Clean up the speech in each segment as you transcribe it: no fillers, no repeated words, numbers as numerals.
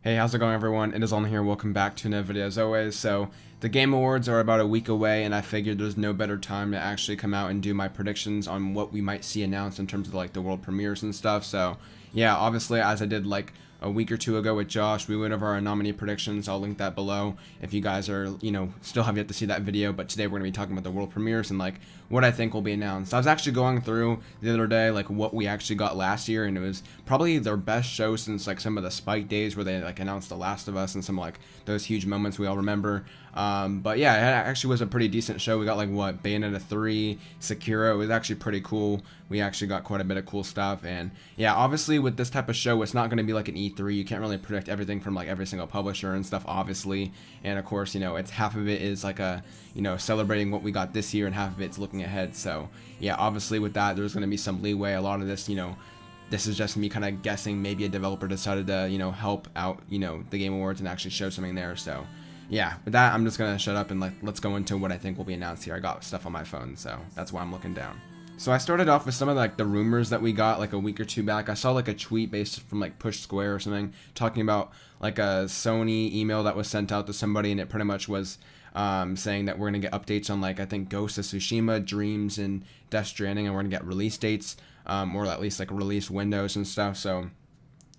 Hey, how's it going, everyone? It is On here. Welcome back to another video as always. So, the Game Awards are about a week away, and I figured there's no better time to actually come out and do my predictions on what we might see announced in terms of like the world premieres and stuff. So, yeah, obviously, as I did like a week or two ago with Josh, we went over our nominee predictions. I'll link that below if you guys are, still have yet to see that video. But today we're going to be talking about the world premieres and like what I think will be announced. I was actually going through the other day like what we actually got last year, and it was probably their best show since like some of the Spike days where they like announced The Last of Us and some like those huge moments we all remember. But yeah, it actually was a pretty decent show. We got like what, Bayonetta 3, Sekiro. It was actually pretty cool. We actually got quite a bit of cool stuff, and yeah, obviously with this type of show, it's not going to be like an E3. You can't really predict everything from like every single publisher and stuff, obviously. And of course, it's half of it is like a, celebrating what we got this year, and half of it's looking ahead. So yeah, obviously with that, there's going to be some leeway. A lot of this, this is just me kind of guessing. Maybe a developer decided to, help out, the Game Awards and actually show something there. So yeah, with that, I'm just going to shut up and let's go into what I think will be announced here. I got stuff on my phone, so that's why I'm looking down. So I started off with some of like the rumors that we got like a week or two back. I saw like a tweet based from like Push Square or something talking about like a Sony email that was sent out to somebody, and it pretty much was saying that we're going to get updates on like I think Ghost of Tsushima, Dreams, and Death Stranding, and we're going to get release dates or at least like release windows and stuff. So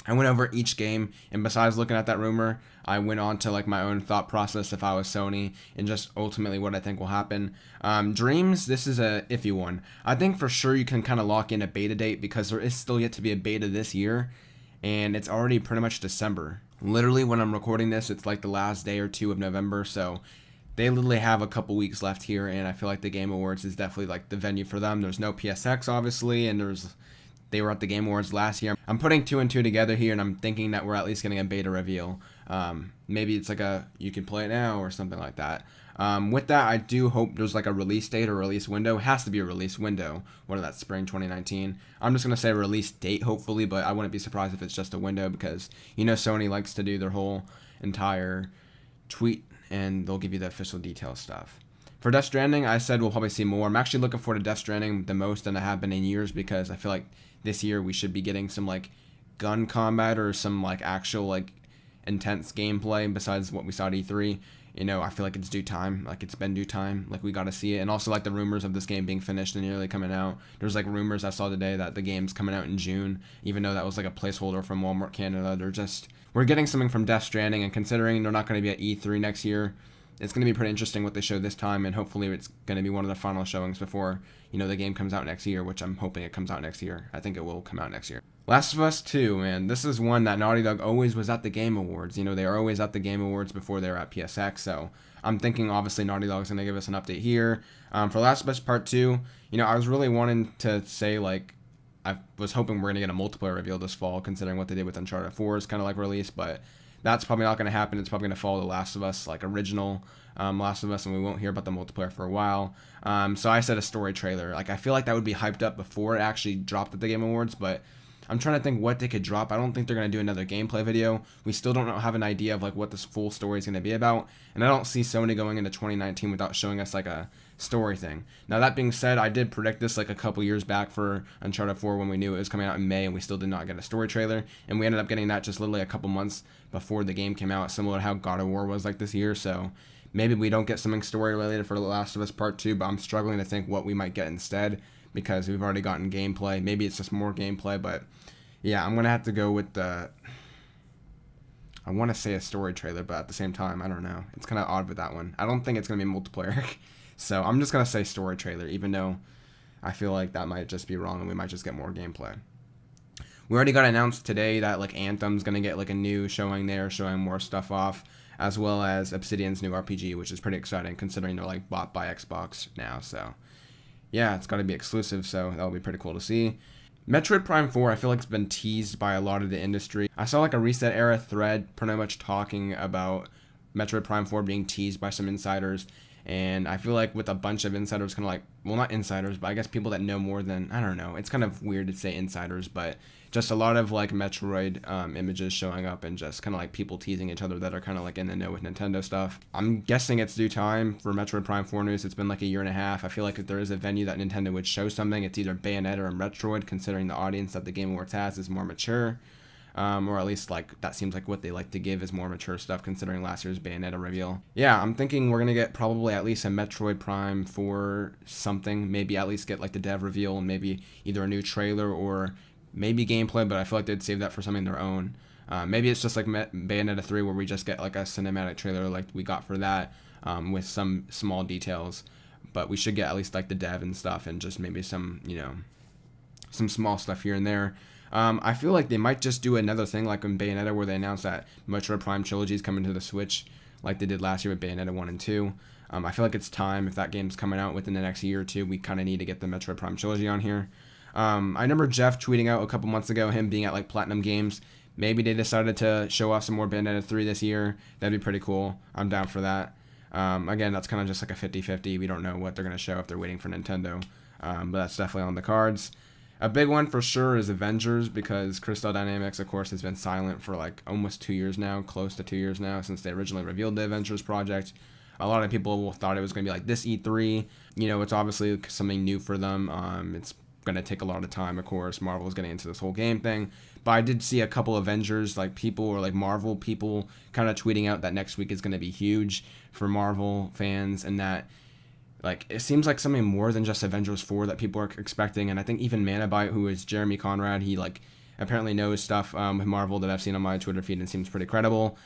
I went over each game, and besides looking at that rumor, I went on to like my own thought process if I was Sony and just ultimately what I think will happen. Dreams, this is a iffy one. I think for sure you can kind of lock in a beta date because there is still yet to be a beta this year, and it's already pretty much December. Literally when I'm recording this, it's like the last day or two of November, so they literally have a couple weeks left here, and I feel like the Game Awards is definitely like the venue for them. There's no PSX obviously, and they were at the Game Awards last year. I'm putting two and two together here, and I'm thinking that we're at least getting a beta reveal. Maybe it's like you can play it now or something like that. With that, I do hope there's like a release date or release window. It has to be a release window. What is that, spring 2019? I'm just going to say release date, hopefully, but I wouldn't be surprised if it's just a window because, Sony likes to do their whole entire tweet, and they'll give you the official details stuff. For Death Stranding, I said we'll probably see more. I'm actually looking forward to Death Stranding the most than I have been in years because I feel like this year we should be getting some like gun combat or some like actual like intense gameplay besides what we saw at E3. I feel like it's due time. Like it's been due time. Like we got to see it. And also like the rumors of this game being finished and nearly coming out. There's like rumors I saw today that the game's coming out in June, even though that was like a placeholder from Walmart Canada. We're getting something from Death Stranding, and considering they're not going to be at E3 next year, it's going to be pretty interesting what they show this time, and hopefully it's going to be one of the final showings before, the game comes out next year, which I'm hoping it comes out next year. I think it will come out next year. Last of Us 2, man, this is one that Naughty Dog always was at the Game Awards. They are always at the Game Awards before they're at PSX, so I'm thinking obviously Naughty Dog's going to give us an update here. For Last of Us Part 2, I was really wanting to say, like, I was hoping we're going to get a multiplayer reveal this fall, considering what they did with Uncharted 4's kind of like release, but that's probably not going to happen. It's probably going to follow The Last of Us, like original Last of Us, and we won't hear about the multiplayer for a while. So I said a story trailer. Like I feel like that would be hyped up before it actually dropped at the Game Awards, but I'm trying to think what they could drop. I don't think they're going to do another gameplay video. We still don't have an idea of like what this full story is going to be about, and I don't see Sony going into 2019 without showing us like a story thing. Now that being said, I did predict this like a couple years back for Uncharted 4 when we knew it was coming out in May, and we still did not get a story trailer, and we ended up getting that just literally a couple months before the game came out, similar to how God of War was like this year. So maybe we don't get something story related for The Last of Us Part 2, but I'm struggling to think what we might get instead because we've already gotten gameplay. Maybe it's just more gameplay, but yeah, I'm going to have to go with I want to say a story trailer, but at the same time, I don't know. It's kind of odd with that one. I don't think it's going to be multiplayer. So I'm just going to say story trailer, even though I feel like that might just be wrong and we might just get more gameplay. We already got announced today that like Anthem's going to get like a new showing there, showing more stuff off, as well as Obsidian's new RPG, which is pretty exciting considering they're like bought by Xbox now. So yeah, it's got to be exclusive, so that'll be pretty cool to see. Metroid Prime 4, I feel like it's been teased by a lot of the industry. I saw like a Reset Era thread pretty much talking about Metroid Prime 4 being teased by some insiders, and I feel like with a bunch of insiders kind of like, well, not insiders, but I guess people that know more than, I don't know, it's kind of weird to say insiders, but just a lot of like Metroid images showing up and just kind of like people teasing each other that are kind of like in the know with Nintendo stuff. I'm guessing it's due time for Metroid Prime 4 news. It's been like a year and a half. I feel like if there is a venue that Nintendo would show something, it's either Bayonetta or Metroid, considering the audience that the Game Awards has is more mature. Or at least like that seems like what they like to give is more mature stuff considering last year's Bayonetta reveal. Yeah, I'm thinking we're gonna get probably at least a Metroid Prime 4 something, maybe at least get like the dev reveal and maybe either a new trailer or maybe gameplay, but I feel like they'd save that for something their own. Maybe it's just like Bayonetta 3 where we just get like a cinematic trailer like we got for that, with some small details, but we should get at least like the dev and stuff and just maybe some, some small stuff here and there. I feel like they might just do another thing like in Bayonetta where they announced that Metroid Prime trilogy is coming to the Switch like they did last year with Bayonetta 1 and 2. I feel like it's time, if that game's coming out within the next year or two, we kind of need to get the Metroid Prime trilogy on here. I remember Jeff tweeting out a couple months ago, him being at like Platinum Games. Maybe they decided to show off some more Bayonetta 3 this year. That'd be pretty cool. I'm down for that. Again, that's kind of just like a 50-50. We don't know what they're going to show if they're waiting for Nintendo. But that's definitely on the cards. A big one for sure is Avengers, because Crystal Dynamics, of course, has been silent for like almost 2 years now, close to 2 years now, since they originally revealed the Avengers project. A lot of people thought it was going to be like this E3. It's obviously something new for them. It's going to take a lot of time, of course. Marvel is getting into this whole game thing. But I did see a couple Avengers like people or like Marvel people kind of tweeting out that next week is going to be huge for Marvel fans, and that like it seems like something more than just Avengers 4 that people are expecting. And I think even Manabyte, who is Jeremy Conrad, he like apparently knows stuff with Marvel that I've seen on my Twitter feed and seems pretty credible.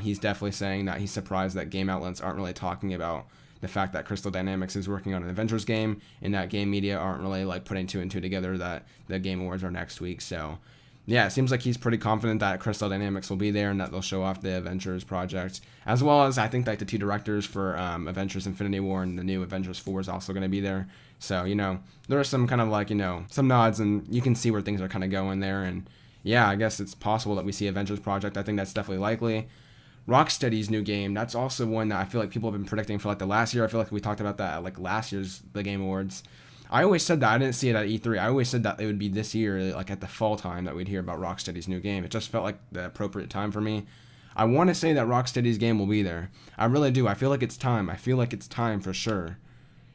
He's definitely saying that he's surprised that game outlets aren't really talking about the fact that Crystal Dynamics is working on an Avengers game, and that game media aren't really like putting 2 and 2 together that the Game Awards are next week. So yeah, it seems like he's pretty confident that Crystal Dynamics will be there and that they'll show off the Avengers project, as well as I think like the 2 directors for Avengers Infinity War and the new Avengers 4 is also going to be there. So, there are some kind of like, some nods, and you can see where things are kind of going there. And yeah, I guess it's possible that we see Avengers project. I think that's definitely likely. Rocksteady's new game, that's also one that I feel like people have been predicting for like the last year. I feel like we talked about that at like last year's The Game Awards. I always said that. I didn't see it at E3. I always said that it would be this year, like at the fall time, that we'd hear about Rocksteady's new game. It just felt like the appropriate time for me. I want to say that Rocksteady's game will be there. I really do. I feel like it's time. I feel like it's time for sure.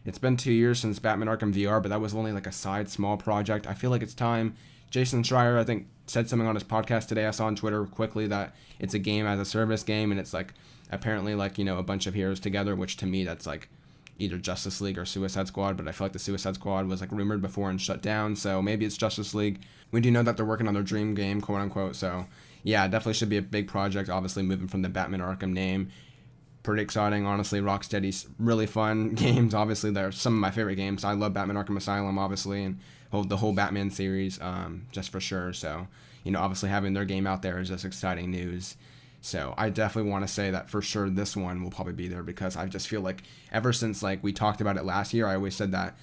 It's been 2 years since Batman Arkham VR, but that was only like a side small project. I feel like it's time. Jason Schreier, I think, said something on his podcast today. I saw on Twitter quickly that it's a game as a service game, and it's like apparently like, a bunch of heroes together, which to me that's like either Justice League or Suicide Squad, but I feel like the Suicide Squad was like rumored before and shut down, so maybe it's Justice League. We do know that they're working on their dream game, quote unquote, so yeah, it definitely should be a big project, obviously moving from the Batman Arkham name. Pretty exciting, honestly. Rocksteady's really fun games, obviously they're some of my favorite games. I love Batman Arkham Asylum, obviously, and the whole Batman series, just for sure, so, obviously having their game out there is just exciting news. So I definitely want to say that for sure this one will probably be there, because I just feel like ever since like we talked about it last year, I always said that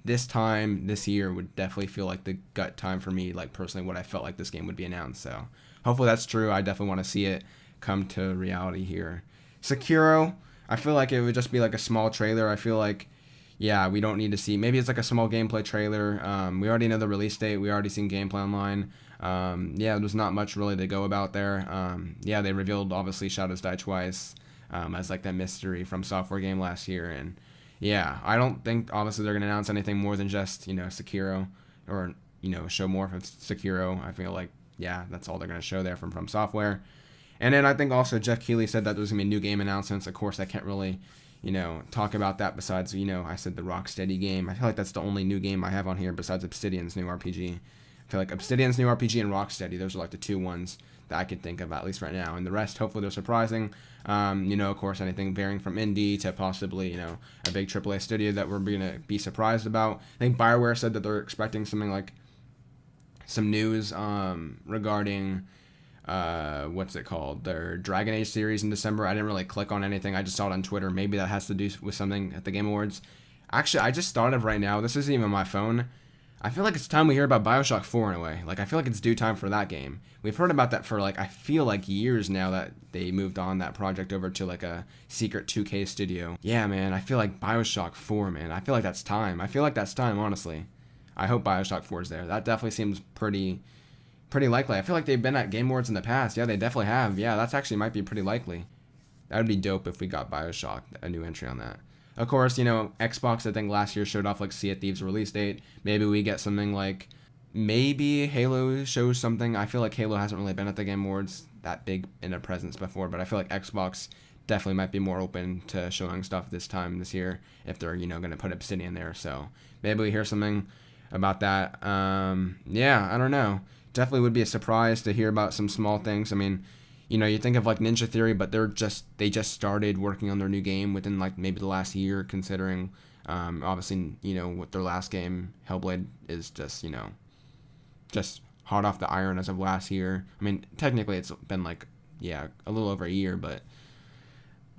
this year would definitely feel like the gut time for me, like personally what I felt like this game would be announced. So hopefully that's true. I definitely want to see it come to reality here. Sekiro, I feel like it would just be like a small trailer. I feel like, yeah, we don't need to see, maybe it's like a small gameplay trailer. We already know the release date. We already seen gameplay online. Yeah, there's not much really to go about there. Yeah, they revealed obviously Shadows Die Twice as like that mystery from software game last year, and yeah, I don't think obviously they're gonna announce anything more than just Sekiro, or show more of Sekiro. I feel like yeah, that's all they're gonna show there from Software. And then I think also Jeff Keighley said that there's gonna be new game announcements. Of course, I can't really talk about that besides I said the Rocksteady game. I feel like that's the only new game I have on here besides Obsidian's new RPG. I feel like Obsidian's new RPG and Rocksteady, those are like the 2 ones that I could think of at least right now. And the rest, hopefully they're surprising. Of course, anything varying from indie to possibly, a big AAA studio that we're going to be surprised about. I think BioWare said that they're expecting something like some news regarding, what's it called? Their Dragon Age series in December. I didn't really click on anything. I just saw it on Twitter. Maybe that has to do with something at the Game Awards. Actually, I just thought of right now, this isn't even my phone. I feel like it's time we hear about Bioshock 4 in a way. Like, I feel like it's due time for that game. We've heard about that for, like, I feel like years now that they moved on that project over to, like, a secret 2K studio. Yeah, man, I feel like Bioshock 4, man. I feel like that's time. I feel like that's time, honestly. I hope Bioshock 4 is there. That definitely seems pretty likely. I feel like they've been at Game Awards in the past. Yeah, they definitely have. Yeah, that's actually might be pretty likely. That would be dope if we got Bioshock, a new entry on that. Of course, Xbox, I think last year showed off like Sea of Thieves release date. Maybe we get something like maybe Halo shows something. I feel like Halo hasn't really been at the Game Awards that big in a presence before, but I feel like Xbox definitely might be more open to showing stuff this year if they're, going to put Obsidian there. So maybe we hear something about that. Yeah, I don't know. Definitely would be a surprise to hear about some small things. I mean, you think of like Ninja Theory, but they just started working on their new game within like maybe the last year, considering obviously, with their last game, Hellblade is just hot off the iron as of last year. I mean, technically it's been like, a little over a year, but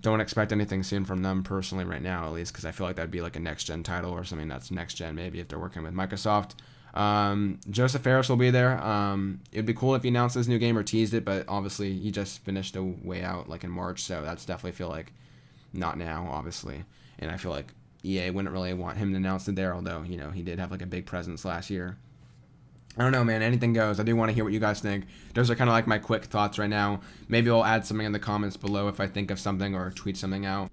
don't expect anything soon from them personally right now, at least, because I feel like that'd be like a next-gen title or something that's next-gen maybe if they're working with Microsoft. Joseph Ferris will be there. It'd be cool if he announced his new game or teased it, but obviously he just finished a Way Out like in March, so that's definitely feel like not now, obviously. And I feel like EA wouldn't really want him to announce it there, although, he did have like a big presence last year. I don't know, man. Anything goes. I do want to hear what you guys think. Those are kind of like my quick thoughts right now. Maybe I'll add something in the comments below if I think of something or tweet something out.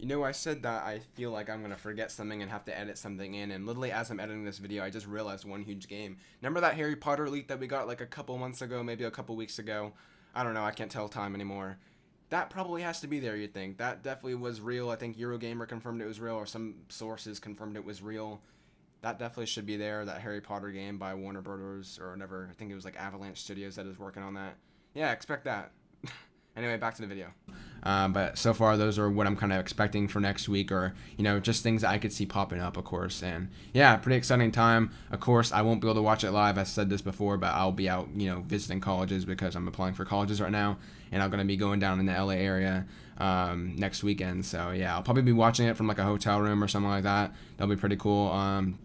I said that I feel like I'm going to forget something and have to edit something in, and literally as I'm editing this video, I just realized one huge game. Remember that Harry Potter leak that we got like a couple months ago, maybe a couple weeks ago? I don't know, I can't tell time anymore. That probably has to be there, you'd think. That definitely was real. I think Eurogamer confirmed it was real, or some sources confirmed it was real. That definitely should be there, that Harry Potter game by Warner Brothers, or whatever. I think it was like Avalanche Studios that is working on that. Yeah, expect that. Anyway, back to the video. But so far, those are what I'm kind of expecting for next week, or, just things that I could see popping up, of course. And yeah, pretty exciting time. Of course, I won't be able to watch it live. I said this before, but I'll be out, visiting colleges because I'm applying for colleges right now. And I'm going to be going down in the LA area next weekend. So yeah, I'll probably be watching it from like a hotel room or something like that. That'll be pretty cool.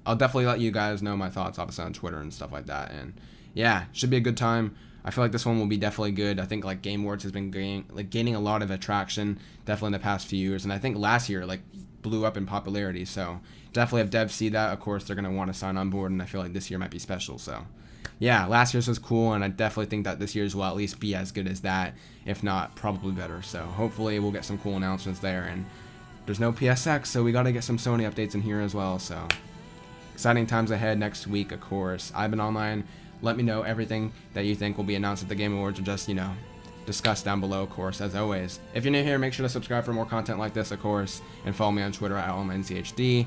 I'll definitely let you guys know my thoughts, obviously, on Twitter and stuff like that. And yeah, should be a good time. I feel like this one will be definitely good. I think like Game Awards has been gaining a lot of attraction, definitely in the past few years. And I think last year like blew up in popularity. So definitely if devs see that, of course, they're going to want to sign on board. And I feel like this year might be special. So yeah, last year's was cool. And I definitely think that this year's will at least be as good as that, if not probably better. So hopefully we'll get some cool announcements there. And there's no PSX, so we got to get some Sony updates in here as well. So exciting times ahead next week, of course. I've been online. Let me know everything that you think will be announced at the Game Awards, or just, discuss down below, of course, as always. If you're new here, make sure to subscribe for more content like this, of course, and follow me on Twitter at @OnlineCHD.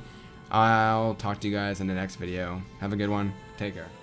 I'll talk to you guys in the next video. Have a good one. Take care.